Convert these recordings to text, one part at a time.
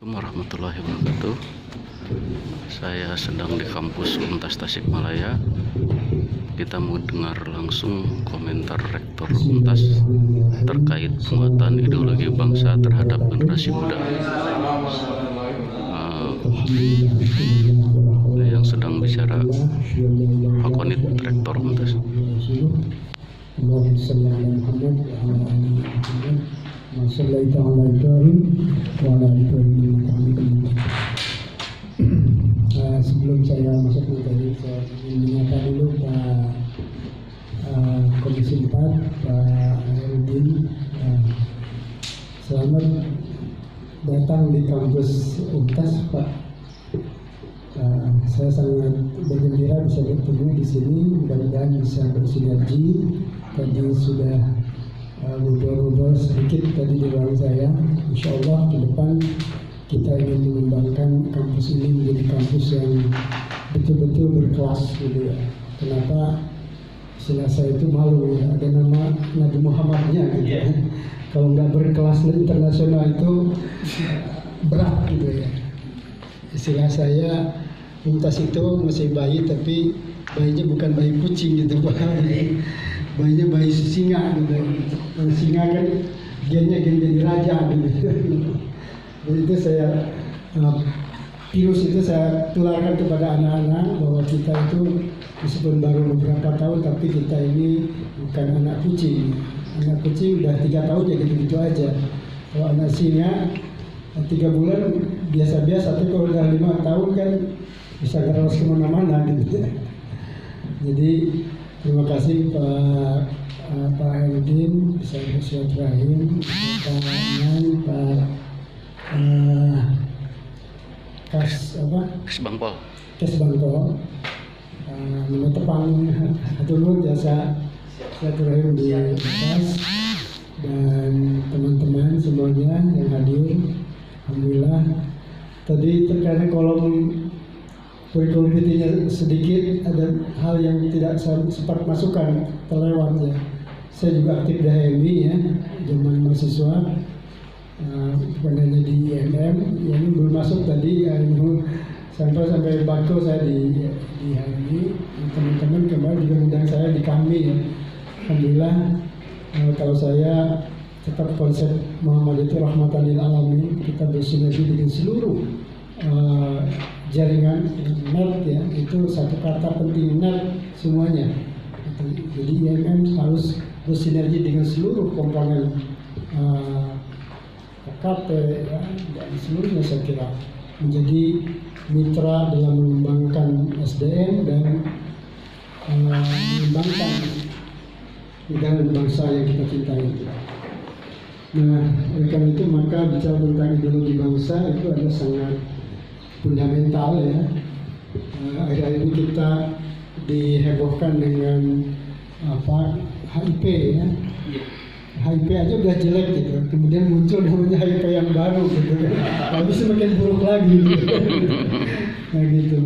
Warahmatullahi wabarakatuh. Saya sedang di kampus Untas Tasikmalaya. Kita mau dengar langsung komentar Rektor Untas terkait penguatan ideologi bangsa terhadap generasi muda. Yang sedang bicara Hakonit Rektor Untas. Sebelum saya masuk materi, saya ingin menyapa dulu Pak Komisi 4, Pak Herudin. Selamat datang di kampus Untas, Pak. Saya sangat bergembira bisa bertemu di sini, mudah-mudahan bisa bersinergi. Tadi sudah ngobrol-ngobrol sedikit tadi di ruang saya. Insya Allah ke depan kita ingin mengembangkan kampus ini menjadi kampus yang betul-betul berkelas gitu ya. Kenapa istilah saya itu malu ya, ada nama Nabi Muhammadnya gitu ya. Kalau nggak berkelas internasional itu berat gitu ya. Istilah saya Untas itu masih bayi, tapi bayinya bukan bayi kucing gitu Pak. Bayinya bayi singa gitu. Singa kan gennya gen jadi raja gitu. Jadi itu saya virus itu saya tularkan kepada anak-anak bahwa kita itu meskipun baru beberapa tahun tapi kita ini bukan anak kucing. Anak kucing udah 3 tahun ya gitu-gitu aja. Kalau anak singa 3 bulan biasa-biasa, tapi kalau udah 5 tahun kan bisa ngeros kemana-mana gitu. Jadi terima kasih Pak Herudin, bisa bersilaturahim, Pak Nan, Pak Kesbangpol. Nama tepang dulu jasa silaturahim di atas, dan teman-teman semuanya yang hadir. Alhamdulillah. Tadi terkait kolom kurikulum vitae sedikit ada hal yang tidak sempat masukkan, terlewat ya. Saya juga aktif di HMI ya, zaman mahasiswa. Bukan hanya di IMM, yang belum masuk tadi sampai bako saya di HMI. Teman-teman kemarin juga undang saya di kami ya. Alhamdulillah. Kalau saya tetap konsep Muhammad itu rahmatan lil alamin, kita bersinergi dengan seluruh jaringan net ya, itu satu kata penting, net semuanya. Jadi IMM harus bersinergi dengan seluruh komponen KP ya, dan seluruhnya saya kira menjadi mitra dalam mengembangkan SDM dan mengembangkan negara dan bangsa yang kita cintai. Nah, oleh karena itu maka bicara tentang ideologi bangsa itu adalah sangat fundamental ya. Akhir-akhir ini kita dihebohkan dengan HIP ya. HIP aja udah jelek gitu, kemudian muncul namanya HIP yang baru gitu kan, habis semakin buruk lagi gitu. Nah gitu.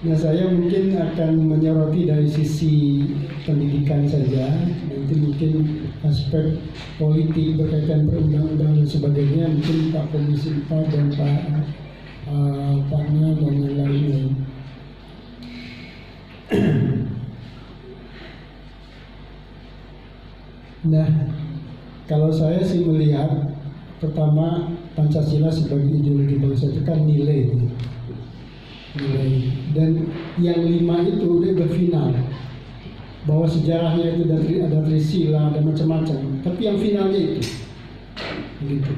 Nah saya mungkin akan menyoroti dari sisi pendidikan saja, nanti mungkin aspek politik berkaitan perundang-undangan dan sebagainya mungkin Pak Komisi 4 dan Pak Na dan yang lain-lain. Nah, kalau saya sih melihat pertama Pancasila sebagai ideologi bangsa itu kan nilai, dan yang 5 itu udah berfinal, bahwa sejarahnya itu ada Trisila, ada macam-macam, tapi yang finalnya itu gitu.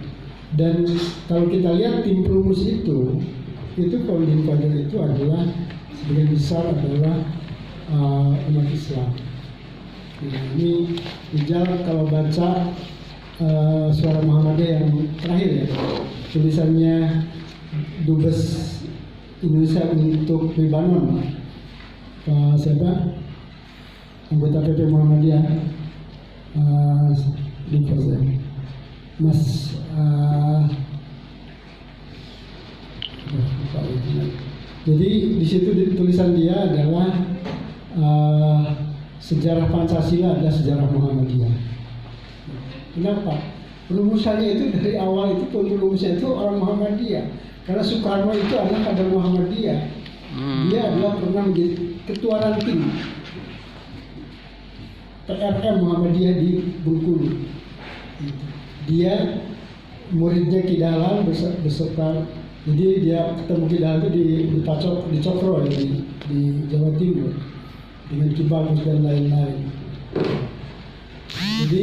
Dan kalau kita lihat tim perumus itu founding father itu adalah sebagian besar adalah umat Islam. Nah, ini Rijal kalau baca Suara Muhammadiyah yang terakhir ya, tulisannya Dubes Indonesia untuk Lebanon, siapa anggota PP Muhammadiyah, di Mas jadi di situ tulisan dia adalah sejarah Pancasila adalah sejarah Muhammadiyah. Kenapa? Rumusannya itu dari awal itu rumusnya itu orang Muhammadiyah. Karena Soekarno itu anak kader Muhammadiyah. Dia adalah pernah menjadi ketua ranting PRM Muhammadiyah di Bengkulu. Dia muridnya Ki Dahlan beserta, jadi dia ketemu Ki Dahlan itu di Cokro ya, di Jawa Timur dengan Ki Bagus dan lain-lain. Jadi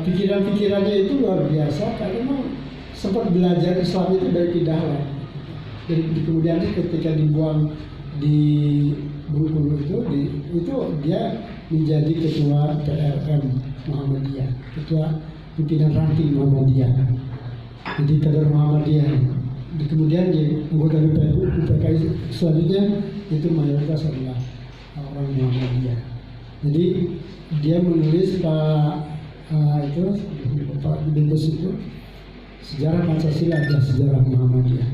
pikiran-pikirannya itu luar biasa karena memang sempat belajar Islam itu dari Ki Dahlan. Dan kemudian ketika dibuang di Bengkulu itu dia menjadi ketua PRM Muhammadiyah, ketua pimpinan ranting Muhammadiyah. Jadi kader Muhammadiyah. Kemudian di anggota PKI selanjutnya itu mayoritas adalah orang Muhammadiyah. Jadi dia menulis Pak Dubes itu sejarah Pancasila adalah sejarah Muhammadiyah.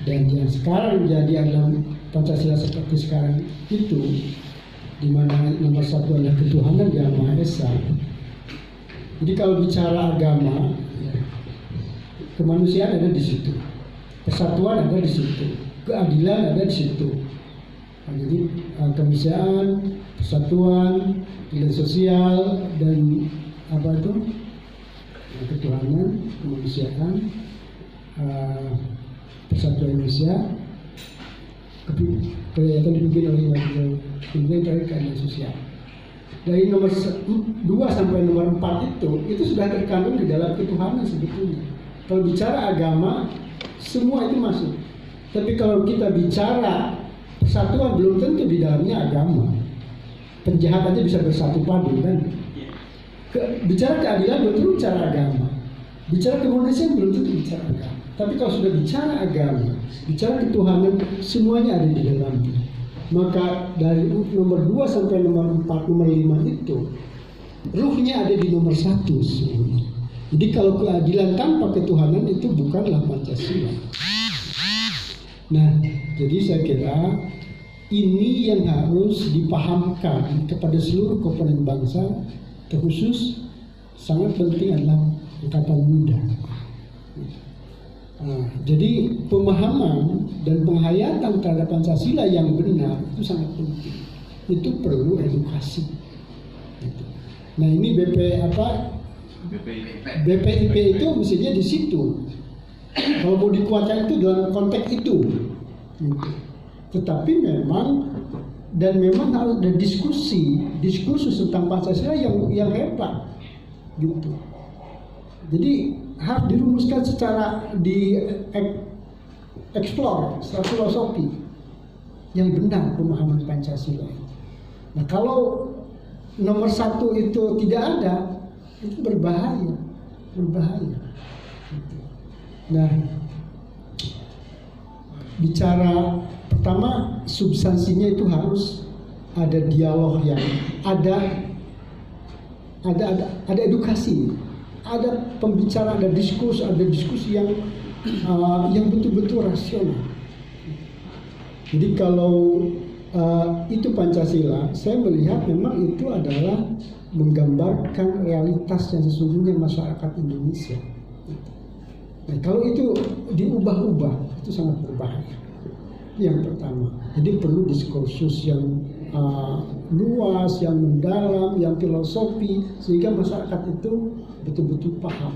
Dan yang sekarang jadi adalah Pancasila seperti sekarang itu, di mana nomor satu adalah ketuhanan yang Maha Esa. Jadi kalau bicara agama, kemanusiaan ada di situ, persatuan ada di situ, keadilan ada di situ. Nah, jadi kemanusiaan, persatuan, keadilan sosial dan ketuhanan, kemanusiaan, persatuan Indonesia, kelihatan dipimpin oleh kemudian dari keadilan sosial. Dari nomor 2 sampai nomor 4 itu sudah terkandung di dalam ketuhanan sebetulnya. Kalau bicara agama, semua itu masuk. Tapi kalau kita bicara persatuan, belum tentu di dalamnya agama. Penjahat aja bisa bersatu padu kan. Bicara keadilan belum tentu bicara agama. Bicara kemanusiaan belum tentu bicara agama. Tapi kalau sudah bicara agama, bicara ketuhanan, semuanya ada di dalamnya. Maka dari nomor 2 sampai nomor 4, nomor 5 itu ruhnya ada di nomor 1 semuanya. Jadi kalau keadilan tanpa ketuhanan itu bukanlah Pancasila. Nah, jadi saya kira ini yang harus dipahamkan kepada seluruh komponen bangsa, terkhusus sangat penting adalah angkatan muda. Nah, jadi pemahaman dan penghayatan terhadap Pancasila yang benar itu sangat penting. Itu perlu edukasi. Nah, ini BPIP itu mestinya di situ. Kalau mau dikuatkan itu dalam konteks itu. Tetapi memang harus ada diskursus tentang Pancasila yang hebat, gitu. Jadi harus dirumuskan secara explore secara filosofi yang benar pemahaman Pancasila. Nah, kalau nomor 1 itu tidak ada, itu berbahaya. Nah, bicara pertama substansinya itu harus ada dialog yang ada edukasi. Ada pembicaraan, ada diskusi yang betul-betul rasional. Jadi kalau itu Pancasila, saya melihat memang itu adalah menggambarkan realitas yang sesungguhnya masyarakat Indonesia. Nah, kalau itu diubah-ubah, itu sangat berbahaya. Yang pertama, jadi perlu diskursus yang luas, yang mendalam, yang filosofi, sehingga masyarakat itu betul-betul paham.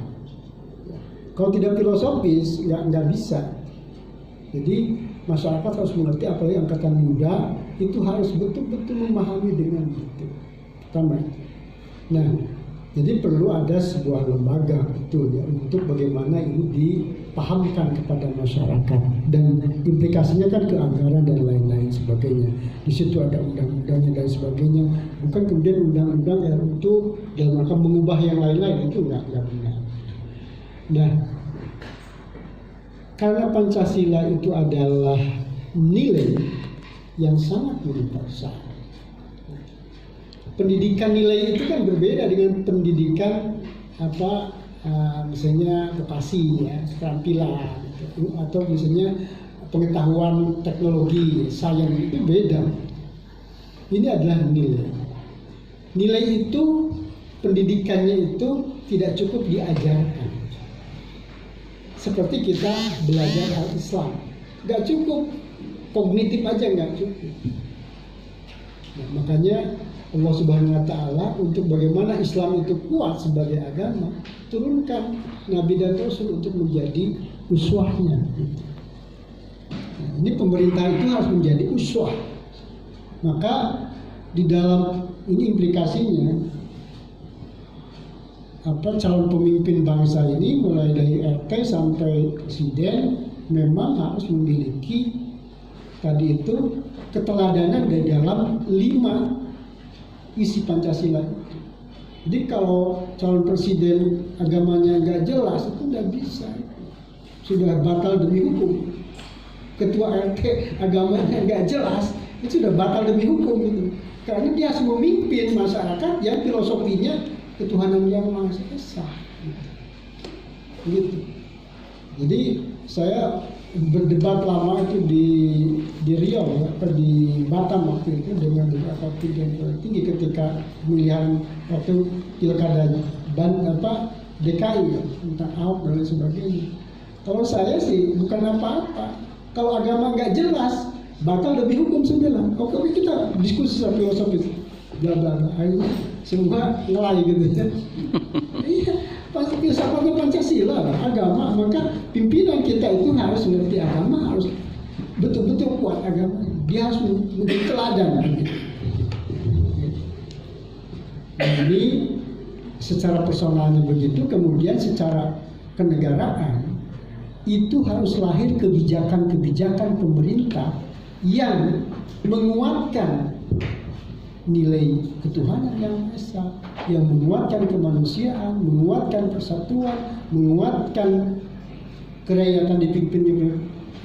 Kalau tidak filosofis, nggak bisa. Jadi masyarakat harus mengerti, apalagi angkatan muda itu harus betul-betul memahami dengan betul. Pertama. Nah, jadi perlu ada sebuah lembaga betul ya untuk bagaimana ini dipahamkan kepada masyarakat, dan implikasinya kan ke anggaran dan lain-lain sebagainya. Di situ ada undang-undangnya dan sebagainya. Bukan kemudian undang-undang yang untuk dalam rangka mengubah yang lain-lain, itu nggak benar. Nah, karena Pancasila itu adalah nilai yang sangat universal. Pendidikan nilai itu kan berbeda dengan pendidikan misalnya vokasi ya, keterampilan atau misalnya pengetahuan teknologi, sains, itu beda. Ini adalah nilai. Nilai itu pendidikannya itu tidak cukup diajarkan. Seperti kita belajar Al-Islam, nggak cukup, kognitif aja nggak cukup. Nah, makanya Allah Subhanahu Wa Taala untuk bagaimana Islam itu kuat sebagai agama, turunkan Nabi dan Rasul untuk menjadi uswahnya. Nah, ini pemerintah itu harus menjadi uswah. Maka di dalam ini implikasinya calon pemimpin bangsa ini mulai dari RT sampai presiden memang harus memiliki tadi itu keteladanan dari dalam 5 isi Pancasila. Jadi kalau calon presiden agamanya nggak jelas itu nggak bisa, sudah batal demi hukum. Ketua RT agamanya nggak jelas itu sudah batal demi hukum gitu. Karena dia harus memimpin masyarakat yang filosofinya ketuhanan yang Maha Esa. Gitu. Jadi saya berdebat lama itu di Riau ya, di Batam waktu itu dengan beberapa pimpinan tinggi ketika pemilihan waktu pilkada DKI ya, tentang Ahok dan lain sebagainya. Kalau saya sih bukan apa-apa. Kalau agama nggak jelas, batal demi hukum sembilan. Oke, kita diskusi soal filosofis. Bla bla bla. Akhirnya semua ngelai gitu ya. Iya, pasti filsafatnya Pancasila, agama. Maka pimpinan kita itu harus mengerti agama, harus betul-betul kuat agama. Dia harus menjadi teladan. Jadi secara personalnya begitu, kemudian secara kenegaraan itu harus lahir kebijakan-kebijakan pemerintah yang menguatkan nilai ketuhanan yang esa, yang menguatkan kemanusiaan, menguatkan persatuan, menguatkan kerakyatan dipimpin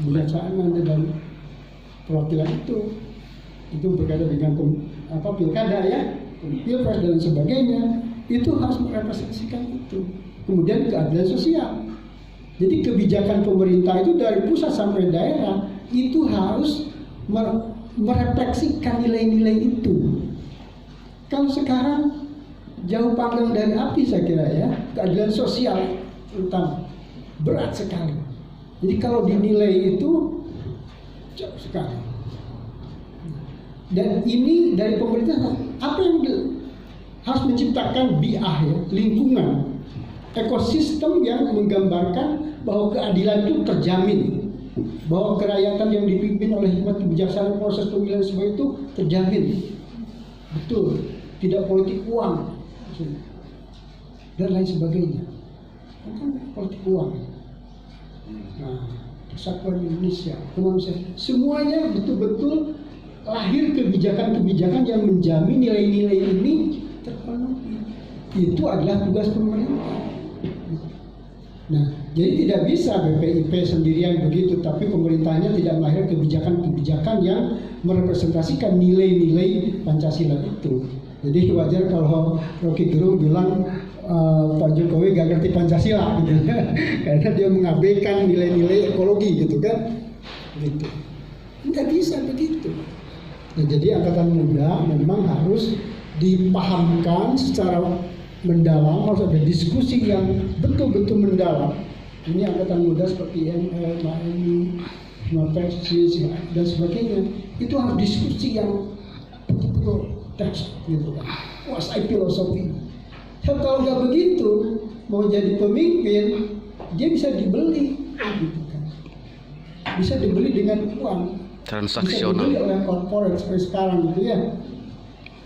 kebijaksanaan dan perwakilan itu berkaitan dengan pilkada ya, pilpres dan sebagainya, itu harus merepresentasikan itu. Kemudian keadilan sosial. Jadi kebijakan pemerintah itu dari pusat sampai daerah itu harus merefleksikan nilai-nilai itu. Kalau sekarang jauh panggang dari api saya kira ya, keadilan sosial terutama berat sekali. Jadi kalau dinilai itu jauh sekali. Dan ini dari pemerintah apa yang harus menciptakan biah ya, lingkungan, ekosistem yang menggambarkan bahwa keadilan itu terjamin, bahwa kerakyatan yang dipimpin oleh hikmat kebijaksanaan proses pemilihan semua itu terjamin, betul, tidak politik uang dan lain sebagainya. Bukan politik uang. Nah, persatuan Indonesia, kemanusiaan, semuanya betul-betul lahir kebijakan-kebijakan yang menjamin nilai-nilai ini terpenuhi. Itu adalah tugas pemerintah. Nah, jadi tidak bisa BPIP sendirian begitu, tapi pemerintahnya tidak melahirkan kebijakan-kebijakan yang merepresentasikan nilai-nilai Pancasila itu. Jadi wajar kalau Rocky Gerung bilang Pak Jokowi gak ngerti Pancasila gitu, karena dia mengabaikan nilai-nilai ekologi gitu kan, gitu. Tidak bisa begitu. Nah, jadi angkatan muda memang harus dipahamkan secara mendalam, harus ada diskusi yang betul-betul mendalam. Ini angkatan muda seperti ML, MANI, Mapepsi dan sebagainya, itu harus diskusi yang betul-betul teks gitu kan, kuasai filosofi. Kalau nggak begitu, mau jadi pemimpin, dia bisa dibeli, gitu kan. Bisa dibeli dengan uang, transaksional, bisa dibeli oleh korporat seperti sekarang gitu ya.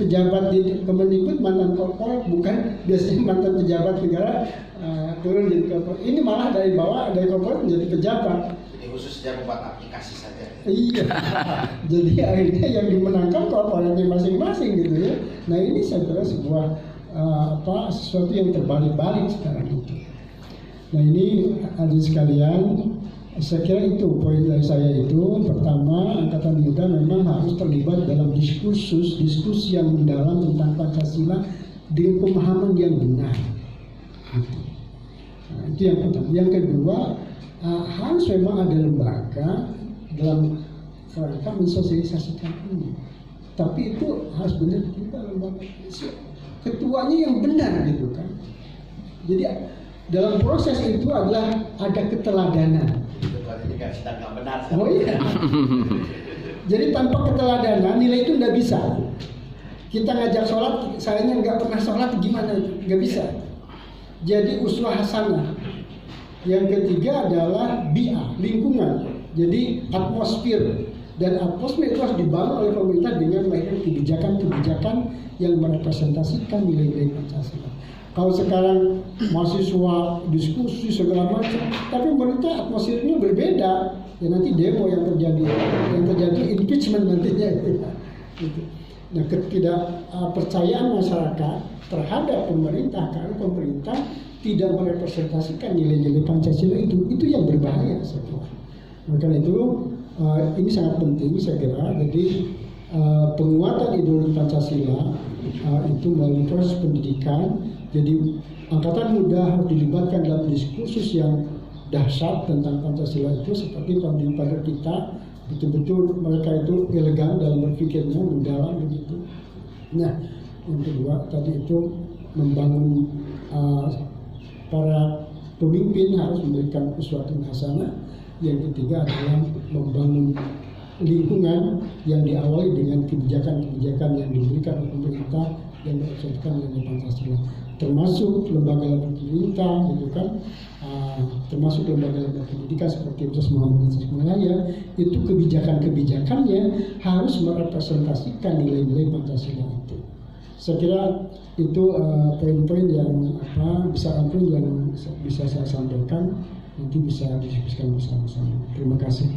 Pejabat di Kemendikbud mantan korporat, bukan biasanya mantan pejabat negara turun jadi korporat. Ini malah dari bawah, dari korporat menjadi pejabat. Ini khusus dia membuat aplikasi saja. Iya. Jadi akhirnya yang dimenangkan korporatnya masing-masing gitu ya. Nah ini saya kira sebuah sesuatu yang terbalik-balik sekarang itu. Nah ini hadirin sekalian, saya kira itu poin dari saya itu. Pertama, angkatan muda memang harus terlibat dalam diskusi yang mendalam tentang Pancasila dengan pemahaman yang benar. Nah, itu yang pertama. Yang kedua, harus memang ada lembaga dalam rangka mensosialisasikan ini. Tapi itu harus benar juga lembaga ketuanya yang benar gitu kan. Jadi dalam proses itu adalah ada keteladanan. Ketuanya juga sedang nggak benar. Oh iya. Jadi tanpa keteladanan nilai itu nggak bisa. Kita ngajak sholat, sayanya nggak pernah sholat gimana? Nggak bisa. Jadi uswah hasanah. Yang ketiga adalah bi'ah, lingkungan. Jadi atmosfer. Dan atmosfer itu harus dibangun oleh pemerintah dengan melahirkan kebijakan-kebijakan yang merepresentasikan nilai-nilai Pancasila. Kalau sekarang mahasiswa diskusi segala macam, tapi pemerintah atmosfernya berbeda. Ya nanti demo yang terjadi impeachment nantinya. Gitu. Nah, ketidakpercayaan masyarakat terhadap pemerintah karena pemerintah tidak merepresentasikan nilai-nilai Pancasila itu yang berbahaya saya kira. Maka itu ini sangat penting saya kira. Jadi penguatan ideologi Pancasila itu melalui proses pendidikan. Jadi angkatan muda harus dilibatkan dalam diskursus yang dahsyat tentang Pancasila itu, seperti pada kita betul-betul mereka itu elegan dalam berpikirnya, mendalam begitu. Nah, yang kedua tadi itu membangun para pemimpin harus memberikan sesuatu hasanah. Yang ketiga adalah membangun lingkungan yang diawali dengan kebijakan-kebijakan yang diberikan oleh pemerintah yang direpresentasikan oleh Pancasila, termasuk lembaga-lembaga pemerintah, gitu kan, termasuk lembaga-lembaga pendidikan seperti Universitas Muhammad Tasikmalaya. Itu kebijakan-kebijakannya harus merepresentasikan nilai-nilai Pancasila itu. Saya kira itu poin-poin yang besaran poin yang bisa saya sampaikan, nanti bisa didiskusikan bersama-sama. Terima kasih.